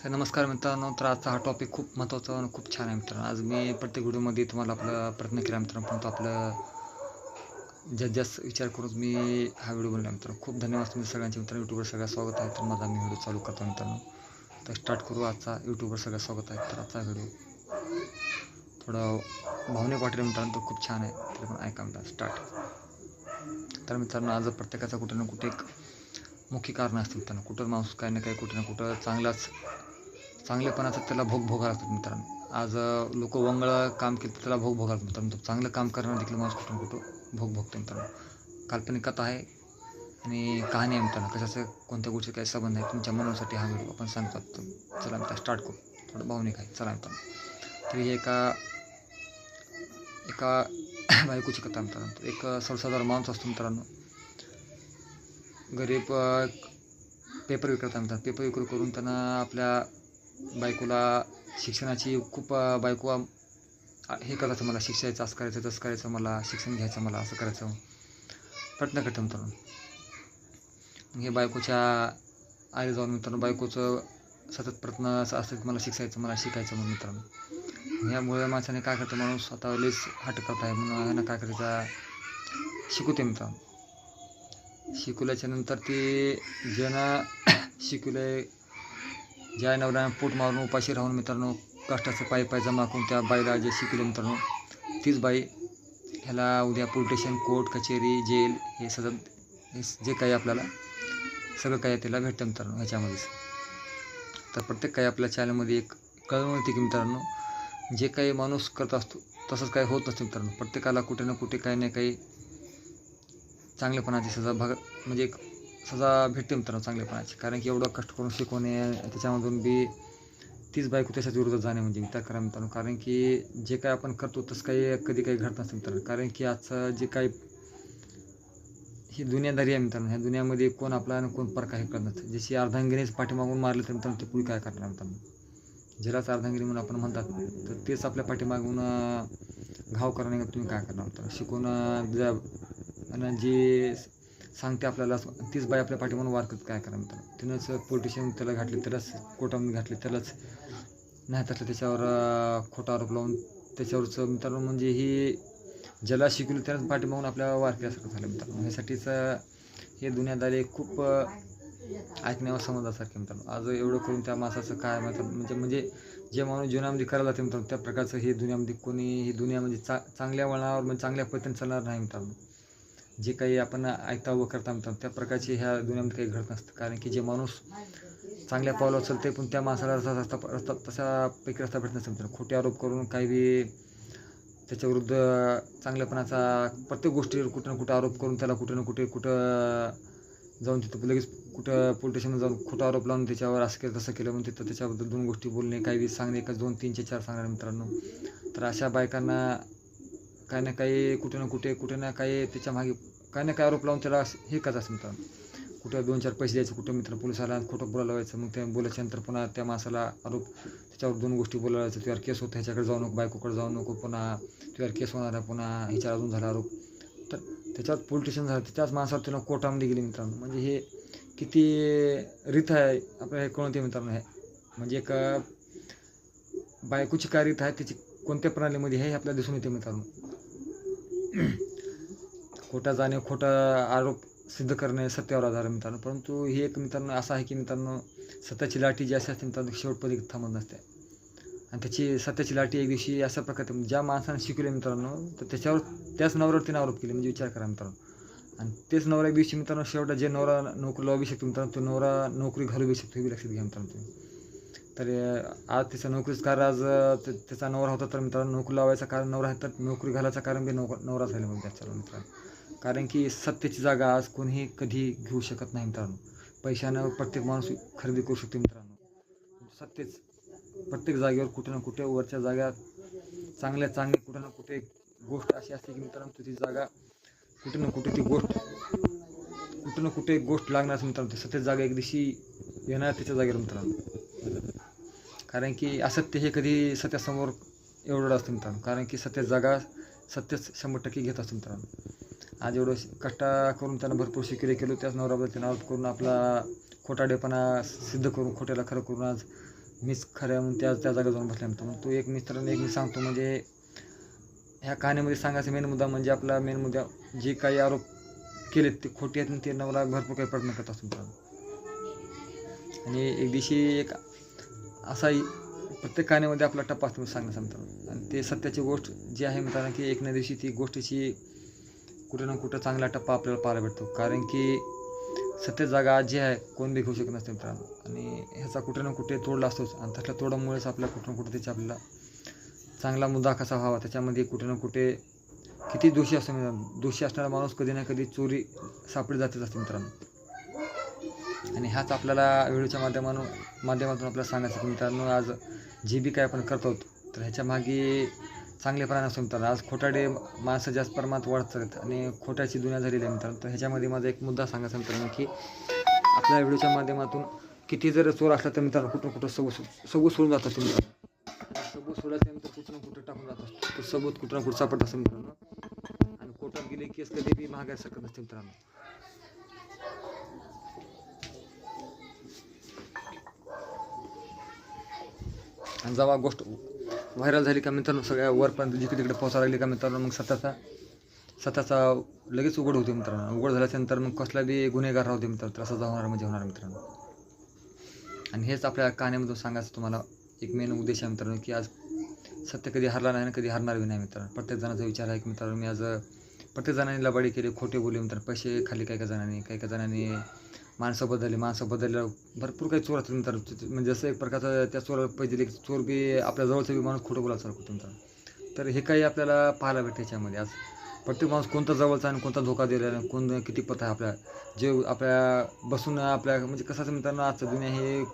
तर नमस्कार मित्रांनो. तर आजचा हा टॉपिक खूप महत्त्वाचा आणि खूप छान आहे मित्रांनो. आज मी प्रत्येक व्हिडिओमध्ये तुम्हाला आपला प्रयत्न केला मित्रांनो, परंतु आपलं जस विचार करून मी हा व्हिडिओ बनवला मित्रांनो. खूप धन्यवाद तुम्ही सगळ्यांचे मित्रांनो. यूट्यूबवर सगळं स्वागत आहे. तर माझा मी व्हिडिओ चालू करतो मित्रांनो. तर स्टार्ट करू आजचा. यूट्यूबवर सगळं स्वागत आहे. तर आजचा व्हिडिओ थोडं भावनिक वाटेल मित्रांनो, तर खूप छान आहे. तरी पण ऐका मित्रांनो. स्टार्ट. तर मित्रांनो, आज प्रत्येकाचा कुठे ना कुठे एक मुख्य कारण असतं मित्रांनो. कुठं माणूस काही ना काही कुठे ना कुठं चांगलेपणाचा त्याला भोग भोगायला लागतात मित्रांनो. आज लोक वंगळ काम केलं तर त्याला भोग भोगायला मित्रांनो. चांगलं काम करणारा देखील माणूस कुठून कुठं भोग भोगतो मित्रांनो. काल्पनिक कथा आहे आणि कहाणी आहे मित्रांनो. कशाचं कोणत्या गोष्टी काही संबंध आहे तुमच्या मनासाठी हा व्हिडिओ आपण सांगतात. चला मित्रांनो स्टार्ट करू. थोडं भावनिक आहे. चला मित्रांनो. तर ही एका बायकोची कथा मित्रांनो. एक सर्वसाधारण माणूस असतो मित्रांनो. गरीब पेपर विक्रेता म्हणतात. पेपर विक्री करून त्यांना आपल्या बायकोला शिक्षणाची खूप बायको हे करायचं, मला शिक्षायचं, असं करायचं, तसं करायचं, मला शिक्षण घ्यायचं, मला असं करायचं प्रयत्न करतो मित्रांनो. हे बायकोच्या आईला जाऊन मित्रांनो बायकोचं सतत प्रयत्न असं असतं की मला शिकायचं, मला शिकायचं म्हणून मित्रांनो. ह्यामुळे माणसाने काय करतं, माणूस आता लईच हट्ट करत आहे म्हणून ह्यानं काय करायचं, शिकवते मित्रांनो. शिकवल्याच्या नंतर ते ज्यानं शिकवले, ज्या नवऱ्यानं पोट मारून उपाशी राहून मित्रांनो कष्टाचं पाय जमा करून त्या बाईला जे शिकवले मित्रांनो, तीच बाई ह्याला उद्या पोलीस स्टेशन, कोर्ट कचेरी, जेल हे सगळं हे जे काही आपल्याला सगळं काही त्याला भेटतं मित्रांनो ह्याच्यामध्येच. तर प्रत्येक काही आपल्या चॅनलमध्ये एक कळवून येते की मित्रांनो, जे काही माणूस करत असतो तसंच काही होत नसतं मित्रांनो. प्रत्येकाला कुठे ना कुठे काही ना काही चांगलेपणाची सजा म्हणजे एक सजा भेटते मित्रांनो चांगलेपणाची. कारण की एवढं कष्ट करून शिकवणे, त्याच्यामधून बी तीच बायको त्याच्याच विरोधात जाणे म्हणजे विचार करा मित्रांनो. कारण की जे काही आपण करतो तसं काही कधी काही घडत नसतं मित्रांनो. कारण की आजचं जे काही ही दुनियादारी आहे मित्रांनो, ह्या दुनियामध्ये कोण आपला आणि कोण पर काही करत नसतं. जशी अर्धांगिनीच पाठीमागून मारलं तर मित्रांनो ते पुढे काय करणार मित्रांनो. ज्यालाच अर्धांगिनी म्हणून आपण म्हणतात, तर तेच आपल्या पाठीमागून घाव करणे तुम्ही काय करणार मित्रांनो. शिकून आणि जे सांगते आपल्याला तीच बाई आपल्या पाठीमागून वार करत काय करा मित्रांनो. तिनंच पोलीस स्टेशन त्याला घातले, त्यालाच कोर्टामध्ये घातले, त्यालाच नाही तर त्याच्यावर खोटा आरोप लावून त्याच्यावरचं मित्रांनो म्हणजे ही ज्याला शिकवली त्यालाच पाठीमागून आपल्याला वार केल्यासारखं झालं मित्रांनो. ह्यासाठीच हे दुनियादारी खूप ऐकण्यावर समजण्यासारखे मित्रांनो. आज एवढं करून त्या माणसाचं काय म्हणजे जे माणूस जीवनामध्ये करायला जाते मित्रांनो, त्या प्रकारचं हे दुनियामध्ये कोणी ही दुनिया म्हणजे चांगल्या वळणावर म्हणजे चांगल्या पद्धतीने चालणार नाही मित्रांनो. जे काही आपण ऐकता व करता मित्रांनो त्या प्रकारचे ह्या दुनियामध्ये काही घडत नसतं. कारण की जे माणूस चांगल्या पावलावर चालते पण त्या माणसाला तशापैकी रस्ता भेटत नसतं मित्रांनो. खोटे आरोप करून काही बी त्याच्याविरुद्ध चांगल्यापणाचा प्रत्येक गोष्टीवर कुठं ना कुठं आरोप करून त्याला कुठं ना कुठं जाऊन तिथं लगेच कुठं पोलीस स्टेशनला जाऊन खोटा आरोप लावून त्याच्यावर असं केलं तसं केलं म्हणून तिथं त्याच्याबद्दल 2 गोष्टी बोलणे, काही बी सांगणे, एका 2 3 4 सांगणार मित्रांनो. तर अशा बायकांना काही ना काही कुठे ना काही त्याच्या मागे काही ना काही आरोप लावून त्याला हे करत असतं मित्रांनो. कुठं 2-4 पैसे द्यायचे, कुठं मित्र पोलिसाला खोटं बोलायला लावायचं, मग ते बोलायच्यानंतर पुन्हा त्या माणसाला आरोप त्याच्यावर 2 गोष्टी बोलायला लावायचं, तुझ्यावर केस होतं, ह्याच्याकडे जाऊ नको, बायकोकडे जाऊ नको, पुन्हा तुझ्यावर केस होणार आहे, पुन्हा ह्याच्यावर अजून झाला आरोप. तर त्याच्यावर पोलीस स्टेशन झालं, त्याच्याच माणसाला त्याला कोर्टामध्ये गेली मित्रांनो. म्हणजे हे किती रीत आहे आपल्याला हे कळते मित्रांनो. हे म्हणजे एक बायकोची काय रीत आहे, त्याची कोणत्या प्रणालीमध्ये आहे हे आपल्याला दिसून येते मित्रांनो. खोटा जाणे, खोटा आरोप सिद्ध करणे सत्यावर आधार मित्रांनो. परंतु हे एक मित्रांनो असं आहे की मित्रांनो, सत्याची लाठी जी असते मित्रांनो शेवटपर्यंत थांबत नसते. आणि त्याची सत्याची लाठी एक दिवशी अशा प्रकारे ज्या माणसाने शिकवले मित्रांनो, तर त्याच्यावर त्याच नवऱ्यावर तिने आरोप केले म्हणजे विचार करा मित्रांनो. आणि तेच नवरा एक दिवशी मित्रांनो शेवटा जे नवरा नोकरी लावू शकतो मित्रांनो, तो नवरा नोकरी घालू बी शकतो, हे बी लक्षात घ्या मित्रांनो तुम्ही. तर आज त्याचा नोकरीच कारण आज त्याचा नवरा होता तर मित्रांनो नोकरी लावायचं कारण नवरा आहे, तर नोकरी घालायचं कारण बी नवरा झाले म्हणजे त्याच्यावर मित्रांनो. कारण की सत्याची जागा आज कोणीही कधी घेऊ शकत नाही मित्रांनो. पैशानं प्रत्येक माणूस खरेदी करू शकतो मित्रांनो. सत्यच प्रत्येक जागेवर कुठे ना कुठे वरच्या जागा चांगली कुठे ना कुठे गोष्ट अशी असते की मित्रांनो तुझी जागा कुठे ना कुठे ती गोष्ट लागणार मित्रांनो. ती सत्यच जागा एक दिवशी येणार त्याच्या जागेवर मित्रांनो. कारण की असत्य हे कधी सत्यासमोर एवढं असतं मित्रांनो. कारण की सत्यच जागा सत्यच 100% घेत असतं मित्रांनो. आज एवढं कष्ट करून त्यानं भरपूर केलं त्याच नवऱ्याबद्दल त्यानं आरोप करून आपला खोटाडेपणा सिद्ध करून खोट्याला खरं करून आज मीच खऱ्या म्हणून त्या जागा जाऊन बसल्या मित्रांनो. तो एक मित्रांनो एक मी सांगतो म्हणजे ह्या कहाणीमध्ये सांगायचा मेन मुद्दा म्हणजे आपला मेन मुद्दा जे काही आरोप केलेत ते खोटे आहेत आणि ते नवरा भरपूर काही प्रयत्न करत असतो मित्रांनो. आणि एक दिवशी एक असाही प्रत्येक कहाणीमध्ये आपला टप्पा असतो सांगण्याचा मित्रांनो. आणि ते सत्याची गोष्ट जी आहे मित्रांनो की एक ना दिवशी ती गोष्टीची कुठं ना कुठं चांगला टप्पा आपल्याला पाहायला भेटतो. कारण की सत्य जागा जी आहे कोण बी घेऊ शकत नसते मित्रांनो. आणि ह्याचा कुठे ना कुठे तोडला असतोच आणि त्यातल्या तोडामुळेच आपल्या कुठं ना कुठे त्याची आपल्याला चांगला मुद्दा कसा व्हावा त्याच्यामध्ये कुठे ना कुठे किती दोषी असतो मित्रांनो. दोषी असणारा माणूस कधी ना कधी चोरी सापडी जातच असते मित्रांनो. आणि ह्याच आपल्याला व्हिडिओच्या माध्यमातून आपल्याला सांगायचं की मित्रांनो आज जे बी काय आपण करतो तर ह्याच्या मागे चांगलेपणा नसतो मित्रांनो. आज खोटाडे माणसं जास्त प्रमाणात वाढत चालत आणि खोट्याची दुनिया झालेली आहे मित्रांनो. तर ह्याच्यामध्ये माझा एक मुद्दा सांगायचा मित्रांनो की आपल्या व्हिडिओच्या माध्यमातून किती जर चोर असला तर मित्रांनो कुठं कुठं सबूत सोडून जात असतो मित्रांनो. सबूत सोडायच्यानंतर कुठं ना कुठं टाकून जात असतो. तो सबूत कुठं ना कुठं सापडत असतो मित्रांनो. आणि कोर्टात गेले केस कधी बी महागायला शकत नसते मित्रांनो. आणि जेव्हा गोष्ट व्हायरल झाली का मित्रांनो सगळ्या वरपर्यंत जिकडे तिकडे पोहोचायला लागली का मित्रांनो मग स्वतःचा लगेच उघड होते मित्रांनो. उघड झाल्यानंतर मग कसला बी गुन्हेगार राहते मित्रांनो. तर असं होणार म्हणजे होणार मित्रांनो. आणि हेच आपल्या कहाणीमधून सांगायचं तुम्हाला एक मेन उद्देश आहे मित्रांनो की आज सत्य कधी हरला नाही आणि कधी हरणार बी नाही मित्रांनो. प्रत्येक जणाचा विचार आहे की मित्रांनो मी आज प्रत्येक जणांनी लबाडी केली खोटे बोलले मित्रांनो. पैसे खाली काही काही जणांनी माणसं बदलल्यावर भरपूर काही चोर असतात मित्रांनो. म्हणजे जसं एक प्रकारचं त्या चोराला पैसे दिले चोर बी आपल्या जवळचा बी माणूस खोटं बोलायला चालू करतो मित्रांनो. तर हे काही आपल्याला पाहायला भेटतं याच्यामध्ये. आज प्रत्येक माणूस कोणता जवळचा आणि कोणता धोका दिला कोण किती पता आहे आपल्या जे आपल्या बसून आपल्या म्हणजे कसं मित्रांनो आजचं दुनिया हे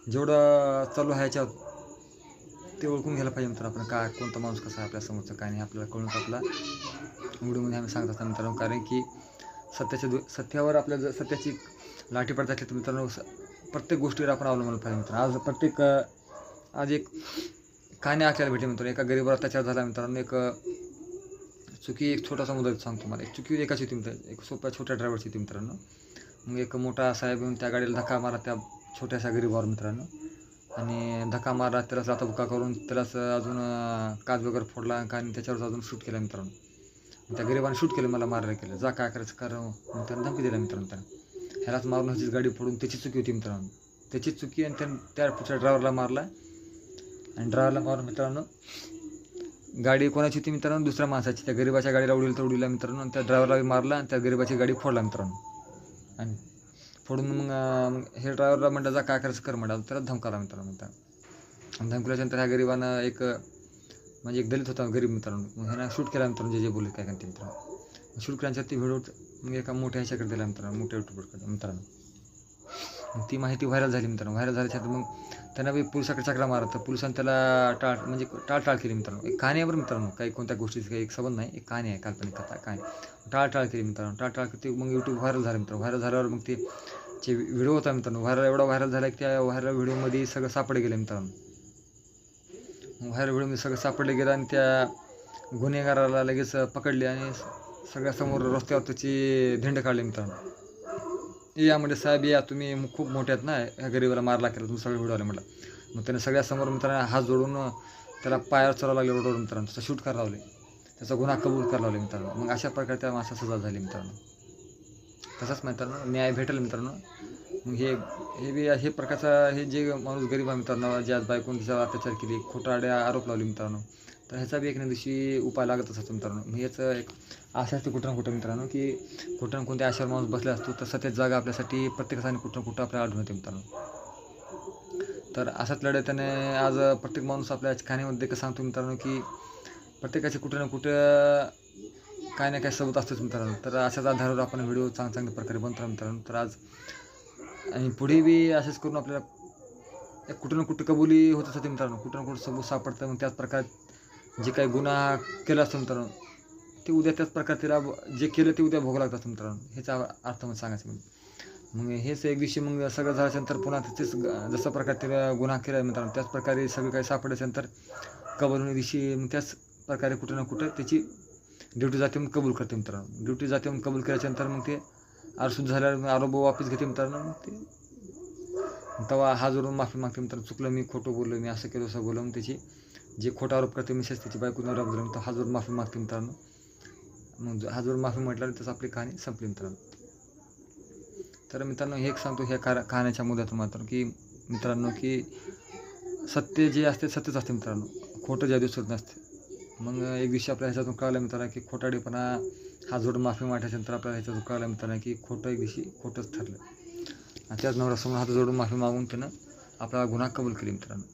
जेवढं चालू आहे याच्यावर ते ओळखून घ्यायला पाहिजे मित्रांनो. आपण काय कोणता माणूस कसा आहे आपल्या समोरचं काय नाही आपल्याला कळून आपला व्हिडिओमध्ये आम्ही सांगत असतो मित्रांनो. कारण की सत्यावर आपल्या सत्याची लाठी पडत असली तर मित्रांनो प्रत्येक गोष्टीवर आपण अवलंबून पाहिजे मित्रांनो. आज एक कहाणी ऐकायला भेटली मित्रांनो. एका गरीबावर अत्याचार झाला मित्रांनो. एक छोटासा मुद्दा सांगतो मला. एक चुकी एकाची होती मित्रांनो. एक छोट्या ड्रायव्हरची होती मित्रांनो. मग एक मोठा साहेब येऊन त्या गाडीला धक्का मारला त्या छोट्याशा गरीबावर मित्रांनो. आणि धक्का मारला त्यालाच लाथाबुक्का करून त्यालाच अजून काच वगैरे फोडला आणि त्याच्यावर अजून शूट केला मित्रांनो. त्या गरीबाने शूट केलं मला मारायला केलं जा काय करायचं कारण मग त्यानं धमकी दिला मित्रांनो. त्यानं ह्यालाच मारून ह्याचीच गाडी फोडून त्याची चुकी होती मित्रांनो. त्याची चुकी आणि त्या पुढच्या ड्रायव्हरला मारला आणि ड्रायव्हरला मारून मित्रांनो गाडी कोणाची होती मित्रांनो दुसऱ्या माणसाची. त्या गरीबाच्या गाडीला उडीला मित्रांनो. आणि त्या ड्रायव्हरला मारला आणि त्या गरीबाची गाडी फोडला मित्रांनो. आणि फोडून मग हे ड्रायव्हरला म्हटलं जा काय करायचं कर म्हणाल त्याला धमकावला मित्रांनो. आणि धमकल्याच्यानंतर ह्या गरीबानं एक दलित होता गरीब मित्रांनो. मग ह्यानं शूट केला मित्रांनो जे बोलले काय ते मित्रांनो. शूट केल्यानंतर ती व्हिडिओ मग एका मोठ्या ह्याच्याकडे दिला मित्रांनो मोठ्या यूट्यूबरकडे मित्रांनो. मग ती माहिती व्हायरल झाली मित्रांनो. व्हायरल झाल्याच्यानंतर मग त्यांना बी पोलिसाकडे चक्रा मारत तर पोलिसांनी त्याला टाळटाळ केली मित्रांनो. एक कहाणी आहे बरं मित्रांनो. काही कोणत्या गोष्टीची काही एक संबंध नाही. एक कहाणी आहे काल्पनिक कथा काय टाळटाळ केली मित्रांनो. टाळटाळ ते मग यूट्यूब व्हायरल झालं मित्रांनो. व्हायरल झाल्यावर मग ते जे व्हिडिओ होता मित्रांनो एवढा व्हायरल झाला की त्या व्हायरल व्हिडिओमध्ये सगळं सापडे गेलं मित्रांनो. व्हायरल व्हिडिओमध्ये सगळं सापडलं गेलं आणि त्या गुन्हेगाराला लगेच पकडले आणि सगळ्यासमोर रस्त्यावर त्याची धिंड काढली मित्रांनो. यामध्ये साहेब या तुम्ही खूप मोठे आहेत ना ह्या गरीबाला मारला केला तुम्ही सगळे व्हिडिओ आले म्हटलं. मग त्याने सगळ्यासमोर मित्रांनो हात जोडून त्याला पायावर चढावं लागले रोडवर मित्रांनो. त्याचा शूट करायला लावले त्याचा गुन्हा कबूल करायला लावले मित्रांनो. मग अशा प्रकारे त्या माणसाला सजा झाली मित्रांनो. तसंच मित्रांनो न्याय भेटेल मित्रांनो. मग हे प्रकारचा हे जे माणूस गरीब आहे मित्रांनो जे आज बायकोन तिच्यावर अत्याचार केली खोटाड्या आरोप लावले मित्रांनो. तर ह्याचा बी एक ना दिवशी उपाय लागत असतो मित्रांनो. मग याचं एक आशा असते कुठं ना कुठं मित्रांनो की कुठं ना कोणत्या आशावर माणूस बसला असतो तर सत्याची जागा आपल्यासाठी प्रत्येकाने कुठं ना कुठं आपल्याला आढळून येते मित्रांनो. तर अशाच लढ्याने आज प्रत्येक माणूस आपल्या कहाणीमध्ये कसं सांगतो मित्रांनो की प्रत्येकाचे कुठं ना कुठं काय ना काय सबूत असतोच मित्रांनो. तर अशाच आधारावर आपण व्हिडिओ चांगल्या प्रकारे बनतो मित्रांनो. तर आज आणि पुढे बी असेच करून आपल्याला कुठं ना कुठं कबुली होत असते मित्रांनो. कुठं ना कुठं सबूत सापडतं. मग त्याच प्रकारे जे काही गुन्हा केला असतो मित्रांनो ते उद्या त्याच प्रकारे त्याला जे केलं ते उद्या भोग लागतात मित्रांनो. ह्याचा अर्थ मला सांगायचं म्हणजे मग हेच एक दिवशी मग सगळं झाल्यानंतर पुन्हा तेच जसं प्रकारे त्याला गुन्हा केला मित्रांनो त्याच प्रकारे सगळं काही सापडल्यानंतर कबूल होण्या दिवशी मग त्याच प्रकारे कुठं ना कुठं त्याची ड्युटी जाते मग कबूल करते मित्रांनो. ड्युटी जाते मग कबूल केल्याच्यानंतर मग ते आरसूद झाल्यावर आरोप वापस घेते मित्रांनो. मग ते तेव्हा हात जोडून माफी मागते मित्रांनो, चुकलं मी, खोटं बोललो मी, असं केलं असं बोललो. मग त्याची जे खोटा आरोप करते मिसेस त्याची बायको नवऱ्याबद्दल, तर हात जोडून माफी मागते मित्रांनो. मग हात जोडून माफी म्हटल्यावर तसं आपली कहाणी संपली मित्रांनो. तर मित्रांनो हे एक सांगतो ह्या कहाण्याच्या मुद्द्यातून मात्र की मित्रांनो की सत्य जे असते सत्यच असते मित्रांनो, खोटं ज्या दिवसात नसते. मग एक दिवशी आपल्या ह्याच्यातून कळलं मित्रांनो की खोटाडेपणा हात जोडून माफी मागितल्यानंतर आपल्याला ह्याच्यातून कळलं मित्रांनो की खोटं एक दिवशी खोटंच ठरलं. आणि त्याच नवऱ्यासमोर हात जोडून माफी मागून त्यानं आपला गुन्हा कबूल केली मित्रांनो.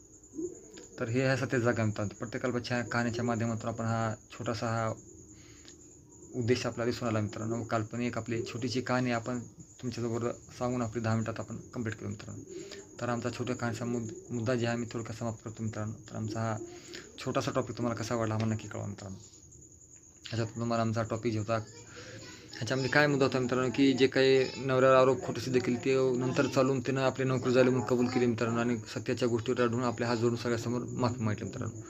तर हे ह्या सत्य जागा मित्रांनो. प्रत्येकाला कहाणीच्या माध्यमातून आपण हा छोटासा उद्देश आपला दिसून आला मित्रांनो. काल्पनिक आपली छोटीशी कहाणी आपण तुमच्याबरोबर सांगून आपली 10 मिनिटात आपण कंप्लीट केलं मित्रांनो. तर आमचा छोट्या कहाणीचा मुद्दा जे आहे मी थोडक्यात समाप्त करतो मित्रांनो. तर आमचा हा छोटासा टॉपिक तुम्हाला कसा वाटला आम्हाला नक्की कळवा मित्रांनो. ह्याच्यात तुम्हाला आमचा टॉपिक जे होता ह्याच्यामध्ये काय मुद्दा होता मित्रांनो की जे काही नवऱ्यावर आरोप खोटे सिद्ध केले ते नंतर चालून त्यानं आपली नोकरी झाली म्हणून कबूल केली मित्रांनो. आणि सत्याच्या गोष्टीवर आढळून आपले हात जोडून सगळ्यासमोर माफी मागितली मित्रांनो.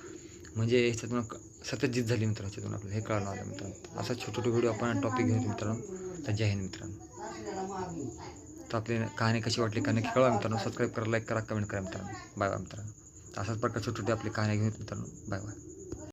म्हणजे ह्याच्यातून सत्यजित झाली मित्रांनो. ह्याच्यातून आपल्याला हे कळलं आलं मित्रांनो. असा छोटे छोटे व्हिडिओ आपण टॉपिक घेऊन मित्रांनो. तर जय हिंद मित्रांनो. तर आपली कहाणी कशी वाटली का नक्की कळवा मित्रांनो. सबस्क्राईब करा, लाईक करा, कमेंट करा मित्रांनो. बाय बाय मित्रांनो. अशाच प्रकारचे छोटे छोटे आपली कहाणी घेऊन मित्रांनो. Bye bye.